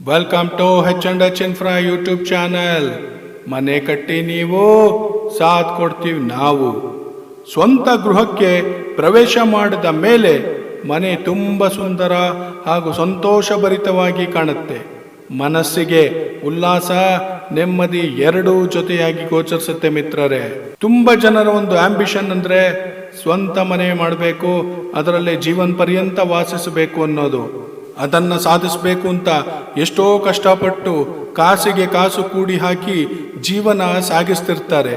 Welcome to H&H Infra YouTube channel. ಮನೆ ಕಟ್ಟಿ ನೀವು, ಸಾಥ್ ಕೊಡ್ತೀವಿ ನಾವು. ಸ್ವಂತ ಗೃಹಕ್ಕೆ ಪ್ರವೇಶ ಮಾಡಿದ ಮೇಲೆ ಮನೆ ತುಂಬ ಸುಂದರ ಹಾಗೂ ಸಂತೋಷಭರಿತವಾಗಿ ಕಾಣುತ್ತೆ. ಮನಸ್ಸಿಗೆ ಉಲ್ಲಾಸ, ನೆಮ್ಮದಿ ಎರಡೂ ಜೊತೆಯಾಗಿ ಗೋಚರಿಸುತ್ತೆ ಮಿತ್ರರೇ. ತುಂಬ ಜನರ ಒಂದು ಆಂಬಿಷನ್ ಅಂದ್ರೆ ಸ್ವಂತ ಮನೆ ಮಾಡಬೇಕು, ಅದರಲ್ಲೇ ಜೀವನ ಪರ್ಯಂತ ವಾಸಿಸಬೇಕು ಅನ್ನೋದು. ಅದನ್ನು ಸಾಧಿಸಬೇಕು ಅಂತ ಎಷ್ಟೋ ಕಷ್ಟಪಟ್ಟು ಕಾಸಿಗೆ ಕಾಸು ಕೂಡಿ ಹಾಕಿ ಜೀವನ ಸಾಗಿಸ್ತಿರ್ತಾರೆ.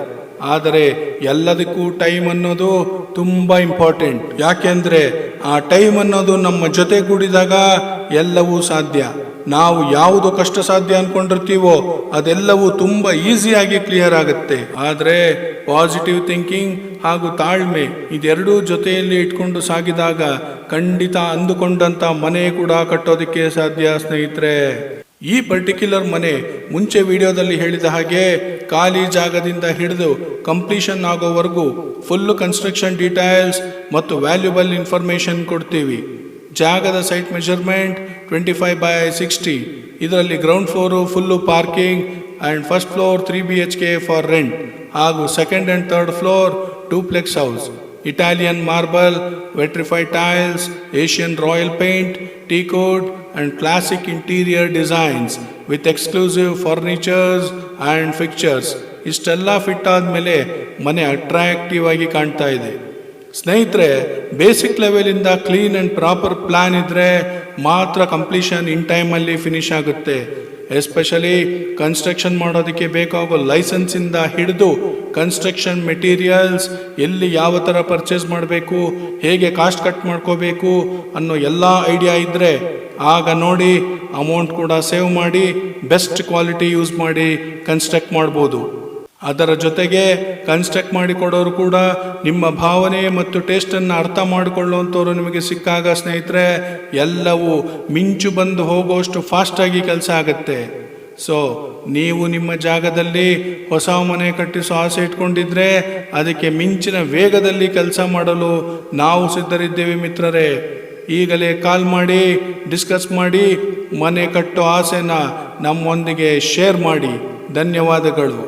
ಆದರೆ ಎಲ್ಲದಕ್ಕೂ ಟೈಮ್ ಅನ್ನೋದು ತುಂಬ ಇಂಪಾರ್ಟೆಂಟ್. ಯಾಕೆಂದ್ರೆ ಆ ಟೈಮ್ ಅನ್ನೋದು ನಮ್ಮ ಜೊತೆ ಕೂಡಿದಾಗ ಎಲ್ಲವೂ ಸಾಧ್ಯ. ನಾವು ಯಾವುದು ಕಷ್ಟ ಸಾಧ್ಯ ಅನ್ಕೊಂಡಿರ್ತೀವೋ ಅದೆಲ್ಲವೂ ತುಂಬ ಈಸಿಯಾಗಿ ಕ್ಲಿಯರ್ ಆಗುತ್ತೆ. ಆದರೆ ಪಾಸಿಟಿವ್ ಥಿಂಕಿಂಗ್ ಹಾಗೂ ತಾಳ್ಮೆ ಇದೆರಡೂ ಜೊತೆಯಲ್ಲಿ ಇಟ್ಕೊಂಡು ಸಾಗಿದಾಗ ಖಂಡಿತ ಅಂದುಕೊಂಡಂತ ಮನೆ ಕೂಡ ಕಟ್ಟೋದಕ್ಕೆ ಸಾಧ್ಯ ಸ್ನೇಹಿತರೆ. ಈ ಪರ್ಟಿಕ್ಯುಲರ್ ಮನೆ ಮುಂಚೆ ವಿಡಿಯೋದಲ್ಲಿ ಹೇಳಿದ ಹಾಗೆ ಖಾಲಿ ಜಾಗದಿಂದ ಹಿಡಿದು ಕಂಪ್ಲೀಷನ್ ಆಗೋವರೆಗೂ ಫುಲ್ ಕನ್ಸ್ಟ್ರಕ್ಷನ್ ಡೀಟೇಲ್ಸ್ ಮತ್ತು ವ್ಯಾಲ್ಯೂಬಲ್ ಇನ್ಫಾರ್ಮೇಶನ್ ಕೊಡ್ತೀವಿ. ಜಾಗದ ಸೈಟ್ ಮೆಜರ್ಮೆಂಟ್ 25/60. ಇದರಲ್ಲಿ ground floor full parking and first floor 3 BHK for rent ಹಾಗೂ second and third floor duplex house. Italian marble, vetrified tiles, Asian royal paint, teakwood and classic interior designs with exclusive furnitures and fixtures. ಇಷ್ಟೆಲ್ಲ fit ಆದಮೇಲೆ ಮನೆ attractive ಆಗಿ ಕಾಣ್ತಾ ಇದೆ. ಸ್ನೇಹಿತರೆ, basic ಲೆವೆಲಿಂದ clean and proper plan ಇದ್ದರೆ ಮಾತ್ರ ಕಂಪ್ಲೀಷನ್ ಇನ್ ಟೈಮಲ್ಲಿ ಫಿನಿಶ್ ಆಗುತ್ತೆ. ಎಸ್ಪೆಷಲಿ ಕನ್ಸ್ಟ್ರಕ್ಷನ್ ಮಾಡೋದಕ್ಕೆ ಬೇಕಾಗೋ ಲೈಸೆನ್ಸಿಂದ ಹಿಡಿದು ಕನ್ಸ್ಟ್ರಕ್ಷನ್ ಮೆಟೀರಿಯಲ್ಸ್ ಎಲ್ಲಿ ಯಾವ ಥರ ಪರ್ಚೇಸ್ ಮಾಡಬೇಕು, ಹೇಗೆ ಕಾಸ್ಟ್ ಕಟ್ ಮಾಡ್ಕೋಬೇಕು ಅನ್ನೋ ಎಲ್ಲ ಐಡಿಯಾ ಇದ್ದರೆ ಆಗ ನೋಡಿ ಅಮೌಂಟ್ ಕೂಡ ಸೇವ್ ಮಾಡಿ ಬೆಸ್ಟ್ ಕ್ವಾಲಿಟಿ ಯೂಸ್ ಮಾಡಿ ಕನ್ಸ್ಟ್ರಕ್ಟ್ ಮಾಡ್ಬೋದು. ಅದರ ಜೊತೆಗೆ ಕನ್ಸ್ಟ್ರಕ್ಟ್ ಮಾಡಿಕೊಡೋರು ಕೂಡ ನಿಮ್ಮ ಭಾವನೆ ಮತ್ತು ಟೇಸ್ಟನ್ನು ಅರ್ಥ ಮಾಡಿಕೊಳ್ಳುವಂಥವ್ರು ನಿಮಗೆ ಸಿಕ್ಕಾಗ ಸ್ನೇಹಿತರೆ ಎಲ್ಲವೂ ಮಿಂಚು ಬಂದು ಹೋಗೋಷ್ಟು ಫಾಸ್ಟಾಗಿ ಕೆಲಸ ಆಗುತ್ತೆ. ಸೊ ನೀವು ನಿಮ್ಮ ಜಾಗದಲ್ಲಿ ಹೊಸ ಮನೆ ಕಟ್ಟಿಸೋ ಆಸೆ ಇಟ್ಕೊಂಡಿದ್ರೆ ಅದಕ್ಕೆ ಮಿಂಚಿನ ವೇಗದಲ್ಲಿ ಕೆಲಸ ಮಾಡಲು ನಾವು ಸಿದ್ಧರಿದ್ದೇವೆ ಮಿತ್ರರೇ. ಈಗಲೇ ಕಾಲ್ ಮಾಡಿ ಡಿಸ್ಕಸ್ ಮಾಡಿ ಮನೆ ಕಟ್ಟೋ ಆಸೆನ ನಮ್ಮೊಂದಿಗೆ ಶೇರ್ ಮಾಡಿ. ಧನ್ಯವಾದಗಳು.